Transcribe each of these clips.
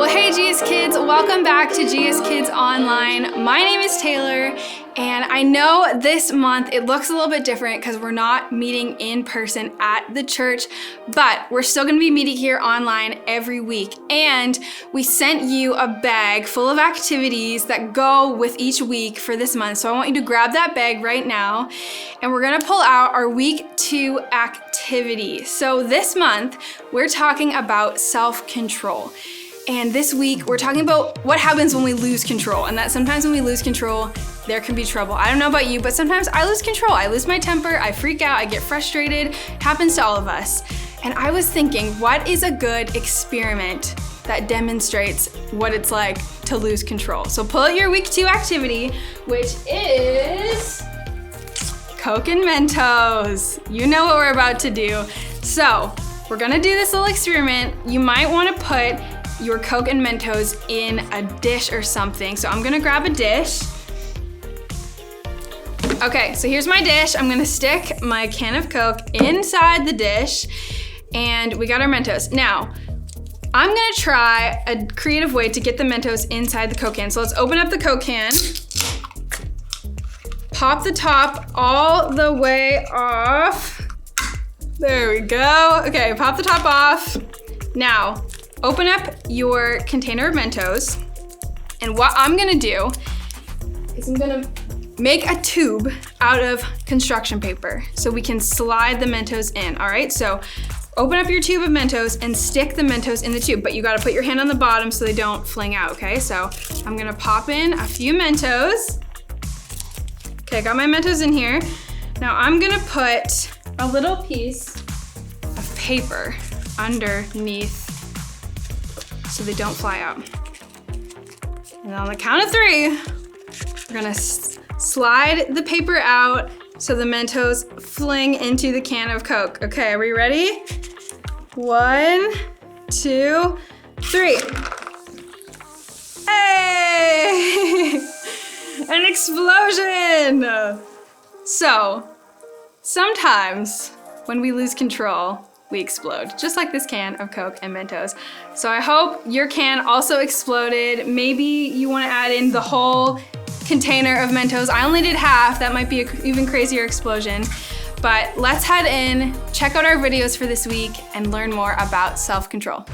Well, hey GS Kids, welcome back to GS Kids Online. My name is Taylor, and I know this month it looks a little bit different because we're not meeting in person at the church, but we're still gonna be meeting here online every week. And we sent you a bag full of activities that go with each week for this month. So I want you to grab that bag right now, and we're gonna pull out our week 2 activity. So this month, we're talking about self-control. And this week, we're talking about what happens when we lose control, and that sometimes when we lose control, there can be trouble. I don't know about you, but sometimes I lose control. I lose my temper, I freak out, I get frustrated. It happens to all of us. And I was thinking, what is a good experiment that demonstrates what it's like to lose control? So pull out your week 2 activity, which is Coke and Mentos. You know what we're about to do. So we're gonna do this little experiment. You might wanna put your Coke and Mentos in a dish or something. So I'm gonna grab a dish. Okay, so here's my dish. I'm gonna stick my can of Coke inside the dish, and we got our Mentos. Now, I'm gonna try a creative way to get the Mentos inside the Coke can. So let's open up the Coke can, pop the top all the way off. There we go. Okay, pop the top off. Now, open up your container of Mentos, and what I'm gonna do is I'm gonna make a tube out of construction paper so we can slide the Mentos in, all right? So open up your tube of Mentos and stick the Mentos in the tube, but you gotta put your hand on the bottom so they don't fling out, okay? So I'm gonna pop in a few Mentos. Okay, I got my Mentos in here. Now I'm gonna put a little piece of paper underneath so they don't fly out. And on the count of 3, we're gonna slide the paper out so the Mentos fling into the can of Coke. Okay, are we ready? 1, 2, 3. Hey! An explosion! So, sometimes when we lose control, we explode, just like this can of Coke and Mentos. So I hope your can also exploded. Maybe you wanna add in the whole container of Mentos. I only did half, that might be an even crazier explosion. But let's head in, check out our videos for this week, and learn more about self-control.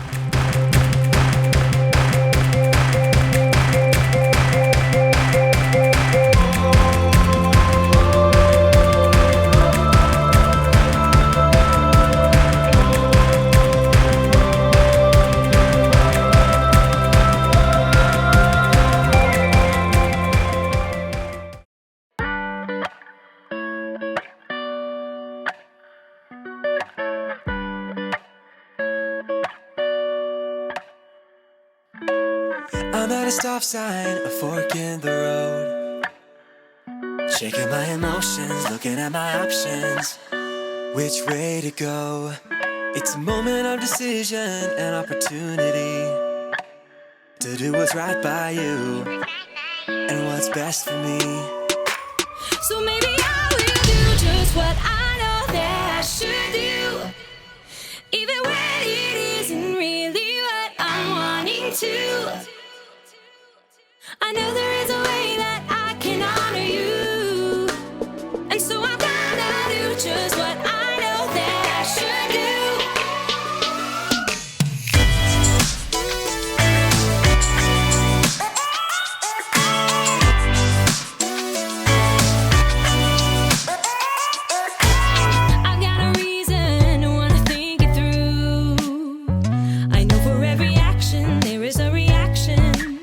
I'm at a stop sign, a fork in the road. Shaking my emotions, looking at my options. Which way to go? It's a moment of decision, an opportunity to do what's right by you and what's best for me. So maybe I will do just what I know that I should do, even when it isn't really what I'm wanting to. I know there is a way that I can honor you, and so I'm gonna do just what I know that I should do. I've got a reason to wanna think it through. I know for every action there is a reaction.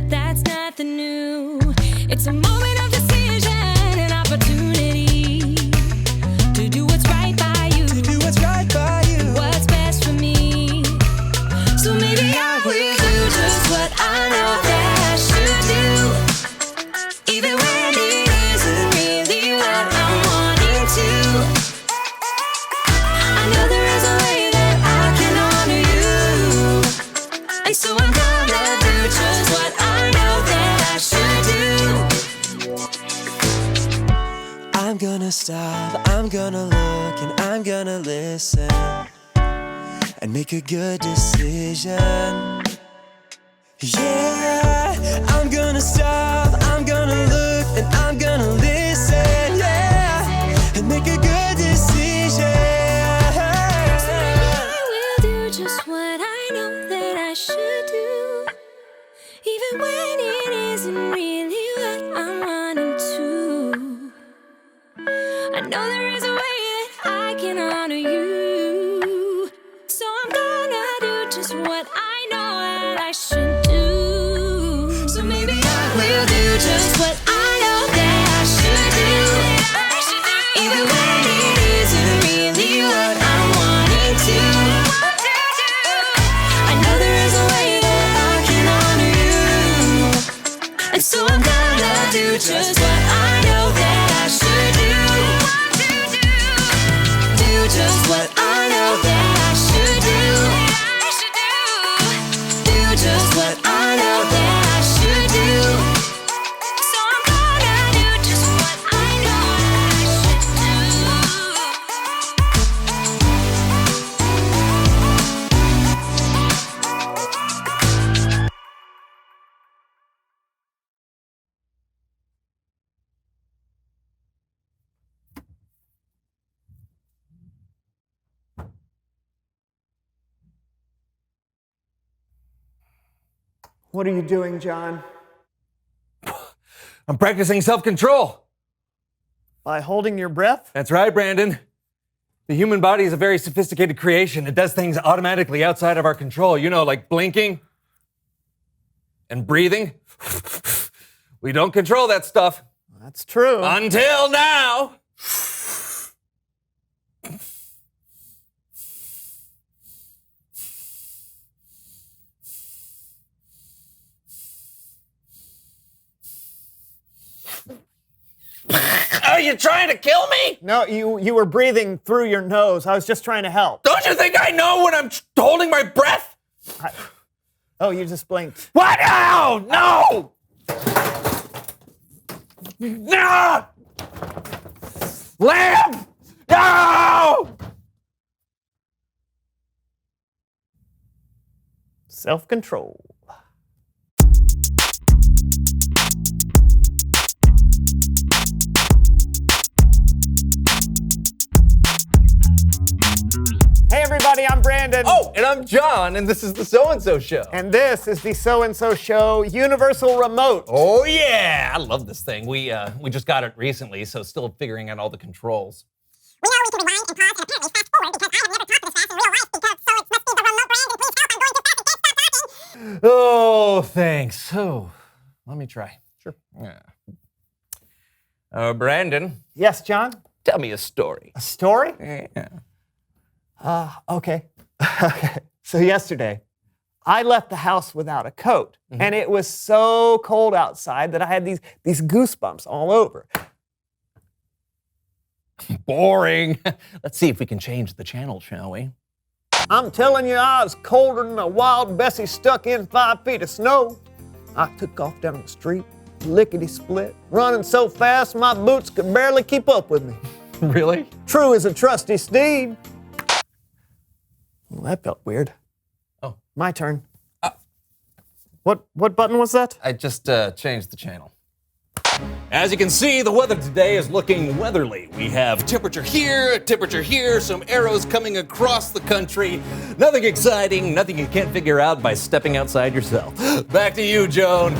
That's nothing new. It's a moment of decision, an opportunity to do what's right by you. To do what's right by you. What's best for me. So maybe I will do just what I know that I should do, even when it isn't really what I'm wanting to. I know there is a way that I can honor you, and so I'm gonna do just what I know that I should do. I'm gonna stop, I'm gonna look, and I'm gonna listen and make a good decision. Yeah, I'm gonna stop, I'm gonna look, and I'm gonna listen, yeah, and make a good decision. I will do just what I know that I should do, even when it isn't really what I'm wanting to. I know there is a way that I can honor you, so I'm gonna do just what I know that I should do. So maybe I will do just what I know that I should do, even when it isn't really what I'm wanting to. I know there is a way that I can honor you, and so I'm gonna do just what I know that I should do. Do just what I know that I should do. Do just what I know that I should do. So I'm gonna do just what I know that I should What are you doing, John? I'm practicing self-control. By holding your breath? That's right, Brandon. The human body is a very sophisticated creation. It does things automatically outside of our control. You know, like blinking and breathing. We don't control that stuff. That's true. Until now. Are you trying to kill me? No, you were breathing through your nose. I was just trying to help. Don't you think I know when I'm holding my breath? Oh, you just blinked. What? Ow! No! No! Lamp! No! Self-control. Hey everybody, I'm Brandon. Oh, and I'm John, and this is the So-and-So Show. And this is the So-and-So Show Universal Remote. Oh yeah, I love this thing. We just got it recently, so still figuring out all the controls. We know we can rewind and pause and apparently fast forward because I have never talked this fast in real life because so it must be the remote. Brandon, please help. I'm going too fast and can't stop talking. Oh, thanks. Oh, let me try. Sure. Yeah. Brandon, Yes, John? tell me a story. A story? Yeah. Okay. Okay. So yesterday, I left the house without a coat, and it was so cold outside that I had these goosebumps all over. Boring. Let's see if we can change the channel, shall we? I'm telling you, I was colder than a wild Bessie stuck in 5 feet of snow. I took off down the street, lickety-split, running so fast my boots could barely keep up with me. Really? True as a trusty steed. Well, that felt weird. Oh. My turn. What button was that? I just changed the channel. As you can see, the weather today is looking weatherly. We have temperature here, some arrows coming across the country. Nothing exciting, nothing you can't figure out by stepping outside yourself. Back to you, Joan.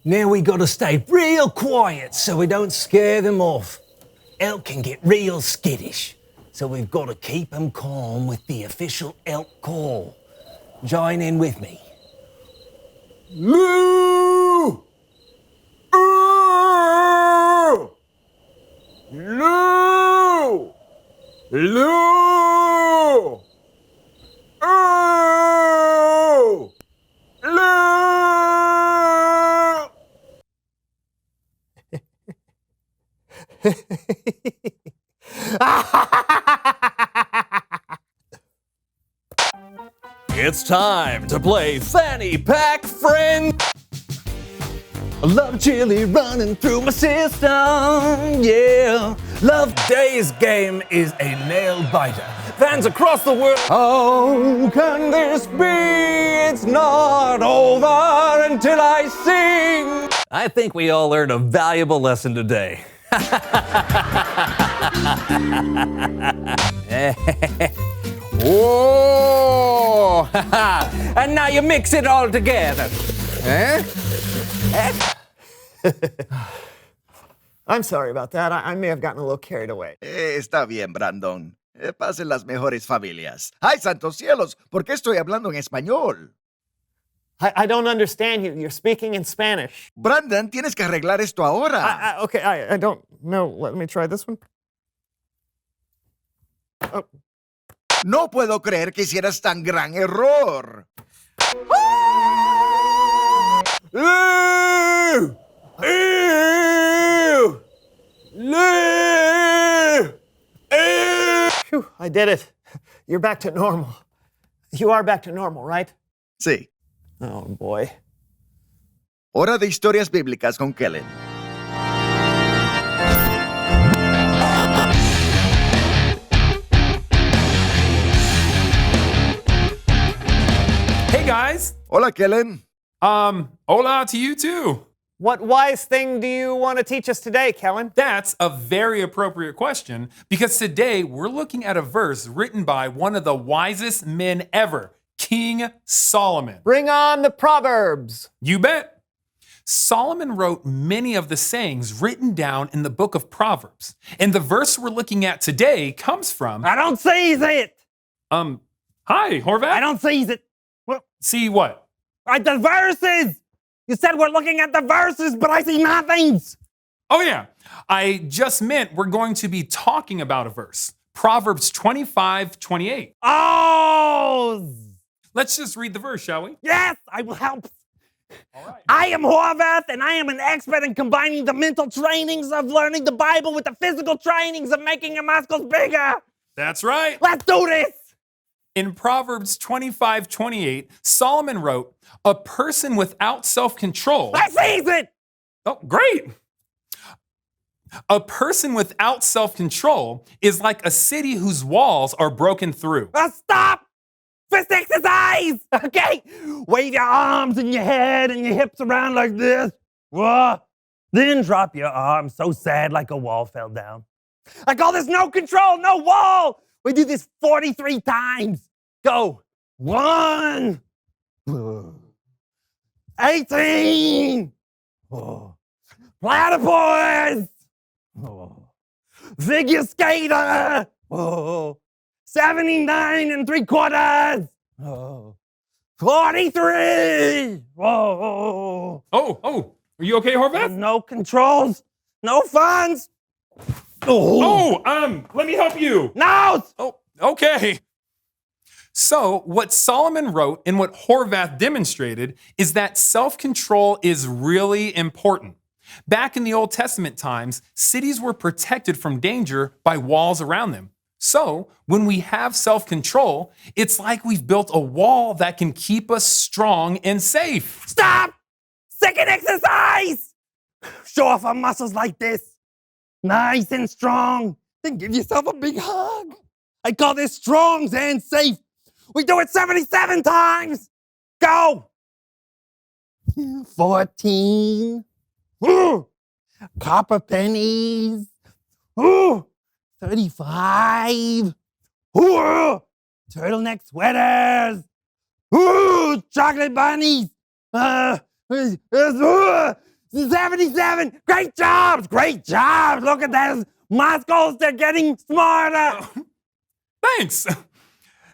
Now we gotta stay real quiet so we don't scare them off. Elk can get real skittish, so we've gotta keep them calm with the official elk call. Join in with me. Loo! Loo! Loo! Oh! Loo! It's time to play Fanny Pack Friend. I love chili running through my system, yeah. Love Today's game is a nail biter. fans across the world. How can this be? It's not over until I sing. I think we all learned a valuable lesson today. Oh, and now you mix it all together. I'm sorry about that. I may have gotten a little carried away. Está bien, Brandon. Pasen las mejores familias. ¡Ay, santos cielos! ¿Por qué estoy hablando en español? I don't understand you. You're speaking in Spanish. Brandon, tienes que arreglar esto ahora. Okay, I don't know. Let me try this one. Oh. No puedo creer que hicieras tan gran error. Phew, I did it. You're back to normal. You are back to normal, right? Sí. Oh, boy. Hora de historias bíblicas con Kellen. Hey guys. Hola, Kellen. Hola to you too. What wise thing do you want to teach us today, Kellen? That's a very appropriate question because today we're looking at a verse written by one of the wisest men ever, King Solomon. Bring on the Proverbs. You bet. Solomon wrote many of the sayings written down in the book of Proverbs. And the verse we're looking at today comes from... I don't seize it. Hi, Horvath. I don't seize it. See what? The verses. You said we're looking at the verses, but I see nothing. Oh yeah, I just meant we're going to be talking about a verse. Proverbs 25:28. Oh! Let's just read the verse, shall we? Yes, I will help. All right. I am Horvath, and I am an expert in combining the mental trainings of learning the Bible with the physical trainings of making your muscles bigger. That's right. Let's do this. In Proverbs 25:28, Solomon wrote, "A person without self-control..." I seize it. Oh, great. A person without self-control is like a city whose walls are broken through. Stop. Fist exercise. Okay. Wave your arms and your head and your hips around like this. Then drop your arms so sad like a wall fell down. I call this no control, no wall. We do this 43 times. Go. 1. 18. Platypus. Figure skater. 79 3/4. 43. Oh, are you okay, Horvath? No controls, no funds. Let me help you. No. Oh, okay. So, what Solomon wrote and what Horvath demonstrated is that self-control is really important. Back in the Old Testament times, cities were protected from danger by walls around them. So, when we have self-control, it's like we've built a wall that can keep us strong and safe. Stop. Second exercise. Show off our muscles like this. Nice and strong. Then give yourself a big hug. I call this strong and safe. We do it 77 times. Go. 14. Copper pennies. 35. Turtleneck sweaters. Chocolate bunnies. 77. Great jobs. Great jobs. Look at those muscles. They're getting smarter. Thanks.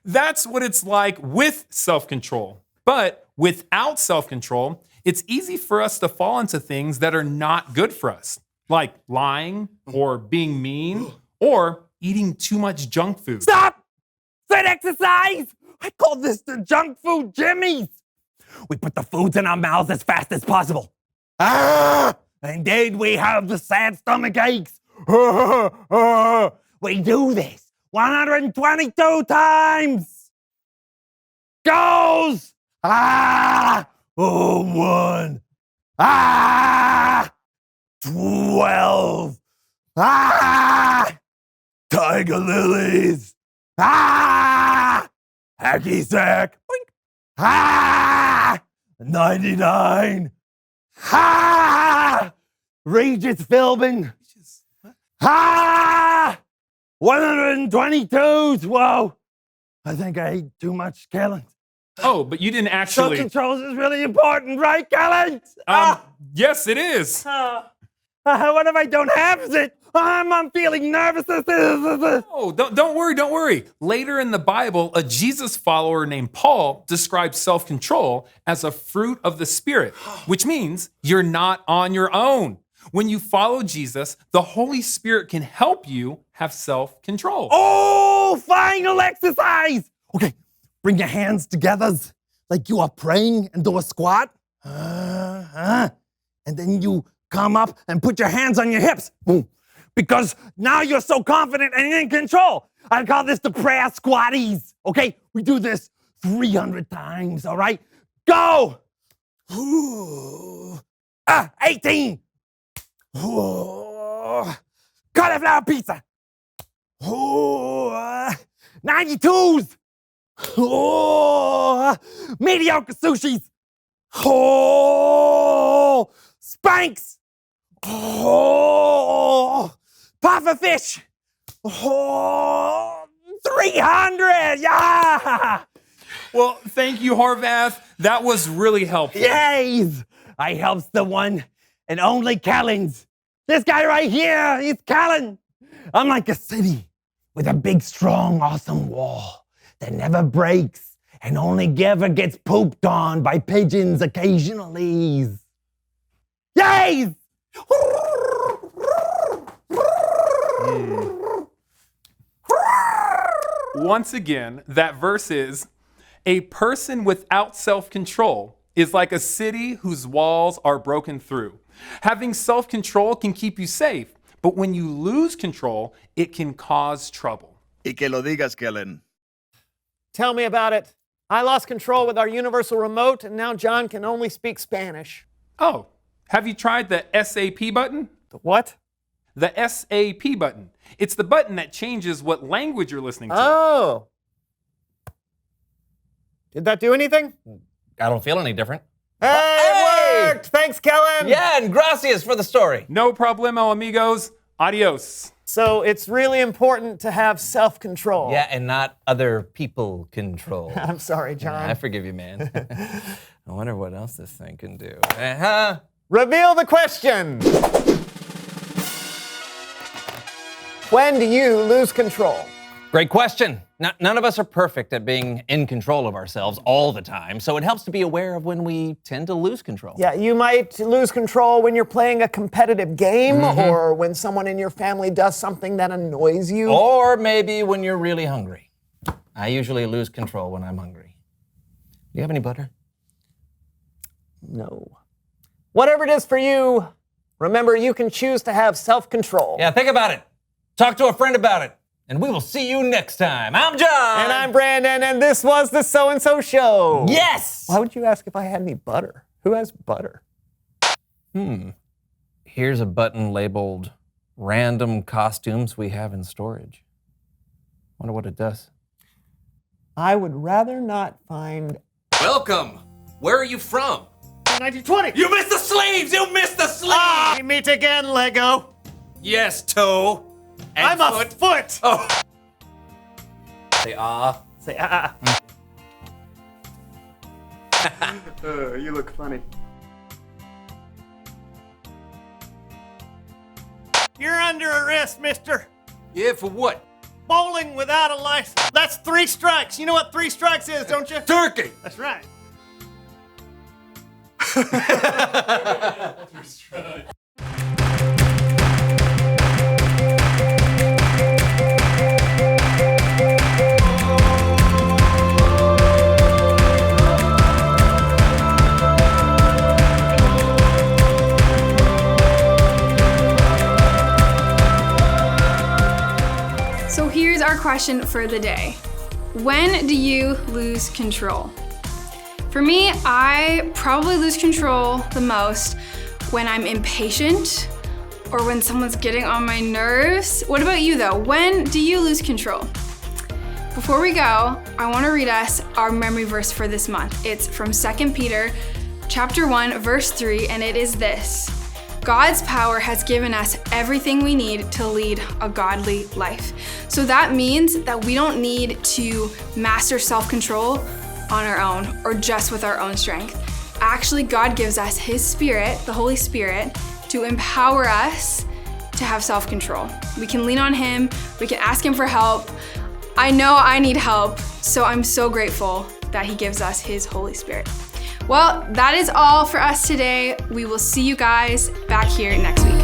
That's what it's like with self-control. But without self-control, it's easy for us to fall into things that are not good for us, like lying or being mean or eating too much junk food. Stop! Fit exercise! I call this the junk food jimmies. We put the foods in our mouths as fast as possible. And then we have the sad stomach aches. We do this 122 times. Goes. 1. 12. Tiger lilies. Ah! Hacky sack. Boink. Ah! 99. Ah! Regis Philbin. Ah! 122. Whoa. I think I ate too much, Kellen. Oh, but you didn't actually. Self-control is really important, right, Kellen? Yes, it is. What if I don't have it? I'm feeling nervous. Oh, don't worry. Later in the Bible, a Jesus follower named Paul describes self-control as a fruit of the Spirit, which means you're not on your own. When you follow Jesus, the Holy Spirit can help you have self-control. Oh, final exercise. Okay, bring your hands together like you are praying and do a squat. And then you come up and put your hands on your hips. Boom. Because now you're so confident and in control. I call this the prayer squatties. Okay, we do this 300 times, all right? Go! 18. Cauliflower pizza. 92s. Mediocre sushis. Spanks. Puffer fish. 300. Yeah. Well, thank you, Horvath. That was really helpful. Yes. I helps the one and only Callens. This guy right here, he's Callan. I'm like a city with a big, strong, awesome wall that never breaks and only ever gets pooped on by pigeons occasionally. Yay! Once again, that verse is, a person without self-control is like a city whose walls are broken through. Having self-control can keep you safe, but when you lose control, it can cause trouble. Y que lo digas, Kellen. Tell me about it. I lost control with our universal remote, and now John can only speak Spanish. Oh, have you tried the SAP button? The what? The SAP button. It's the button that changes what language you're listening to. Oh. Did that do anything? I don't feel any different. Hey, it worked! Thanks, Kellen! Yeah, and gracias for the story. No problemo, amigos. Adios. So it's really important to have self-control. Yeah, and not other people control. I'm sorry, John. I forgive you, man. I wonder what else this thing can do. Reveal the question. When do you lose control? Great question. None of us are perfect at being in control of ourselves all the time, so it helps to be aware of when we tend to lose control. Yeah, you might lose control when you're playing a competitive game or when someone in your family does something that annoys you. Or maybe when you're really hungry. I usually lose control when I'm hungry. Do you have any butter? No. Whatever it is for you, remember you can choose to have self-control. Yeah, think about it. Talk to a friend about it. And we will see you next time. I'm John. And I'm Brandon, and this was the So-and-So Show. Yes! Why would you ask if I had any butter? Who has butter? Here's a button labeled Random Costumes We Have in Storage. Wonder what it does. I would rather not find... Welcome. Where are you from? 1920! You missed the sleeves! You missed the sleeves! We meet again, Lego. Yes, toe. And I'm a foot. Oh. Say ah. Say you look funny. You're under arrest, mister. Yeah, for what? Bowling without a license. That's 3 strikes. You know what 3 strikes is, don't you? Turkey! That's right. So here's our question for the day. When do you lose control? For me, I probably lose control the most when I'm impatient or when someone's getting on my nerves. What about you though? When do you lose control? Before we go, I want to read us our memory verse for this month. It's from 2 Peter chapter 1, verse 3, and it is this: God's power has given us everything we need to lead a godly life. So that means that we don't need to master self-control on our own or just with our own strength. Actually, God gives us His Spirit, the Holy Spirit, to empower us to have self-control. We can lean on Him, we can ask Him for help. I know I need help, so I'm so grateful that He gives us His Holy Spirit. Well, that is all for us today. We will see you guys back here next week.